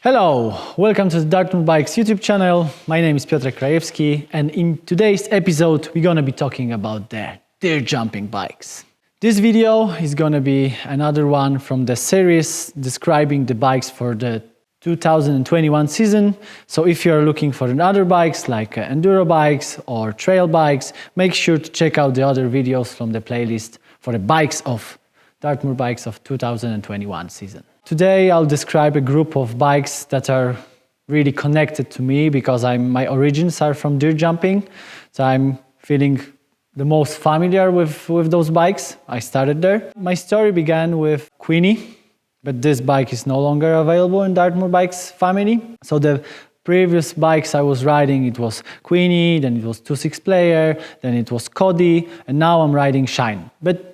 Hello, welcome to the Dartmoor Bikes YouTube channel. My name is Piotr Krajewski, and in today's episode we're gonna be talking about the dirt jumping bikes. This video is gonna be another one from the series describing the bikes for the 2021 season. So if you're looking for other bikes like enduro bikes or trail bikes, make sure to check out the other videos from the playlist for the bikes of Dartmoor Bikes of 2021 season. Today I'll describe a group of bikes that are really connected to me because my origins are from dirt jumping. So I'm feeling the most familiar with those bikes. I started there. My story began with Queenie, but this bike is no longer available in Dartmoor Bikes family. So the previous bikes I was riding, it was Queenie, then it was 2.6 player, then it was Cody, and now I'm riding Shine. But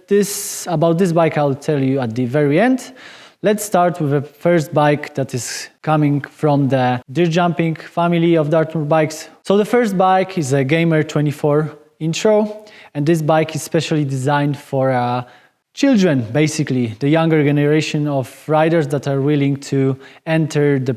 about this bike I'll tell you at the very end. Let's start with the first bike that is coming from the dirt jumping family of Dartmoor Bikes. So the first bike is a Gamer 24 Intro, and this bike is specially designed for children, basically, the younger generation of riders that are willing to enter the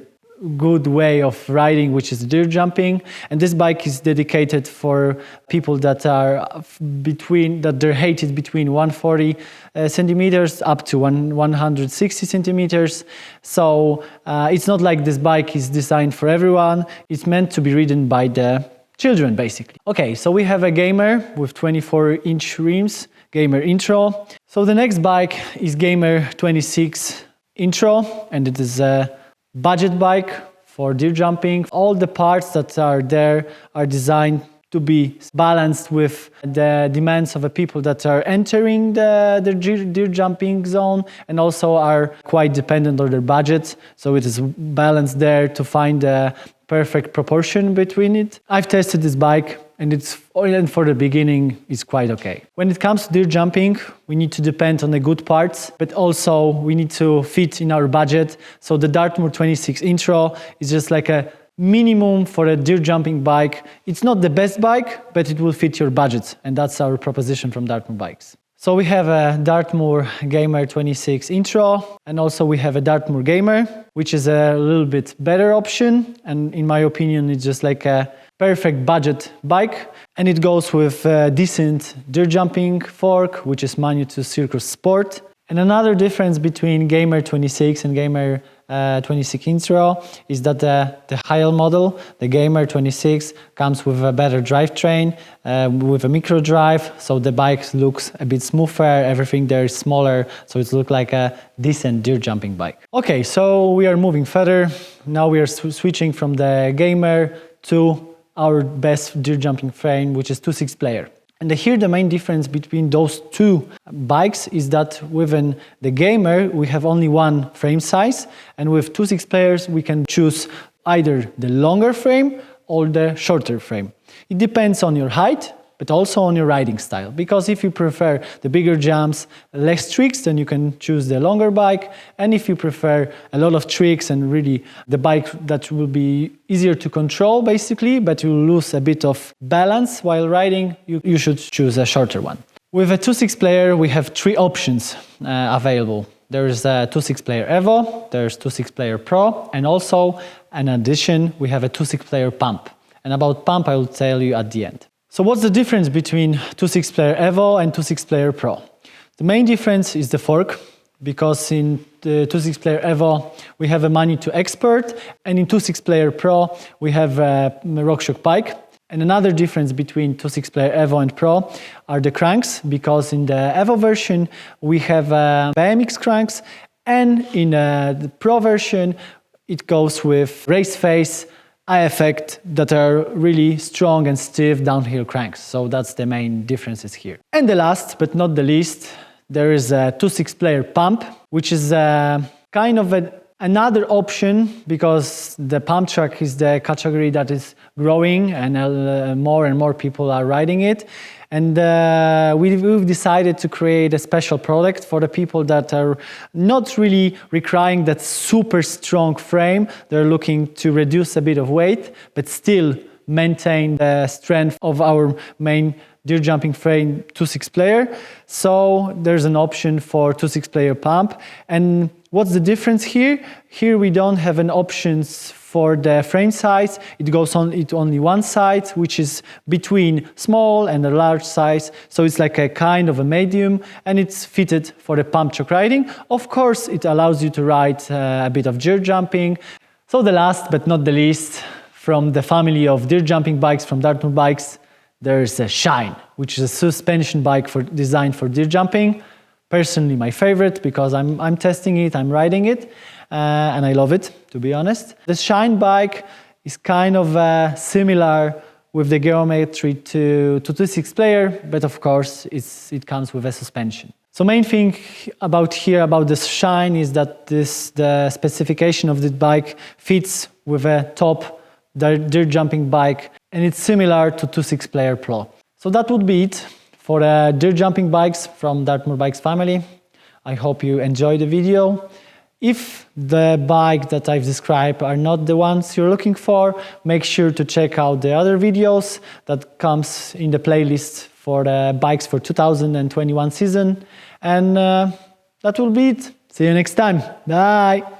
good way of riding, which is dirt jumping. And this bike is dedicated for people that are their height is between 140 centimeters up to 160 centimeters. So it's not like this bike is designed for everyone. It's meant to be ridden by the children, basically. Okay, so we have a Gamer with 24-inch rims, Gamer Intro. So the next bike is Gamer 26 Intro, and it is a budget bike for dirt jumping. All the parts that are there are designed to be balanced with the demands of the people that are entering the dirt jumping zone, and also are quite dependent on their budget. So it is balanced there to find the perfect proportion between it. I've tested this bike, and for the beginning, it's quite okay. When it comes to dirt jumping, we need to depend on the good parts, but also we need to fit in our budget. So the Dartmoor 26 Intro is just like a minimum for a dirt jumping bike. It's not the best bike, but it will fit your budget, and that's our proposition from Dartmoor Bikes. So we have a Dartmoor Gamer 26 Intro, and also we have a Dartmoor Gamer, which is a little bit better option, and in my opinion, it's just like a perfect budget bike, and it goes with a decent dirt jumping fork, which is manual to Circus Sport. And another difference between Gamer 26 and Gamer 26 Intro is that the higher model, the Gamer 26, comes with a better drivetrain, with a micro drive, so the bike looks a bit smoother, everything there is smaller, so it looks like a decent dirt jumping bike. Okay, so we are moving further. Now we are switching from the Gamer to our best dirt jumping frame, which is 2.6 player. And here the main difference between those two bikes is that within the Gamer we have only one frame size, and with 2.6 players we can choose either the longer frame or the shorter frame. It depends on your height, but also on your riding style. Because if you prefer the bigger jumps, less tricks, then you can choose the longer bike. And if you prefer a lot of tricks and really the bike that will be easier to control, basically, but you lose a bit of balance while riding, you should choose a shorter one. With a 2.6 player, we have three options available. There is a 2.6 player Evo, there's 2.6 player Pro, and also, in addition, we have a 2.6 player Pump. And about Pump, I will tell you at the end. So what's the difference between 2.6 player Evo and 2.6 player Pro? The main difference is the fork, because in the 2.6 player Evo we have a manual to Expert, and in 2.6 player Pro we have a RockShox Pike. And another difference between 2.6 player Evo and Pro are the cranks, because in the Evo version we have BMX cranks, and in the Pro version it goes with race face eye effect that are really strong and stiff downhill cranks. So that's the main differences here. And the last but not the least, there is a 2.6 player Pump, which is kind of another option, because the pump track is the category that is growing, and more and more people are riding it. And we've decided to create a special product for the people that are not really requiring that super strong frame. They're looking to reduce a bit of weight, but still maintain the strength of our main dirt jumping frame 2.6 player. So there's an option for 2.6 player pump, and what's the difference here? Here we don't have an options for the frame size. It goes on it only one side, which is between small and a large size. So it's like a kind of a medium, and it's fitted for the pump choke riding. Of course, it allows you to ride a bit of dirt jumping. So the last but not the least, from the family of dirt jumping bikes from Dartmoor Bikes, there's a Shine, which is a suspension bike designed for dirt jumping. Personally, my favorite, because I'm testing it, I'm riding it, and I love it, to be honest. The Shine bike is kind of similar with the geometry to 2/6 player, but of course it comes with a suspension. So main thing about the Shine is that the specification of the bike fits with a top dirt jumping bike, and it's similar to 2/6 player Pro. So that would be it for the dirt jumping bikes from Dartmoor Bikes family. I hope you enjoyed the video. If the bike that I've described are not the ones you're looking for, make sure to check out the other videos that comes in the playlist for the bikes for 2021 season. And that will be it. See you next time. Bye.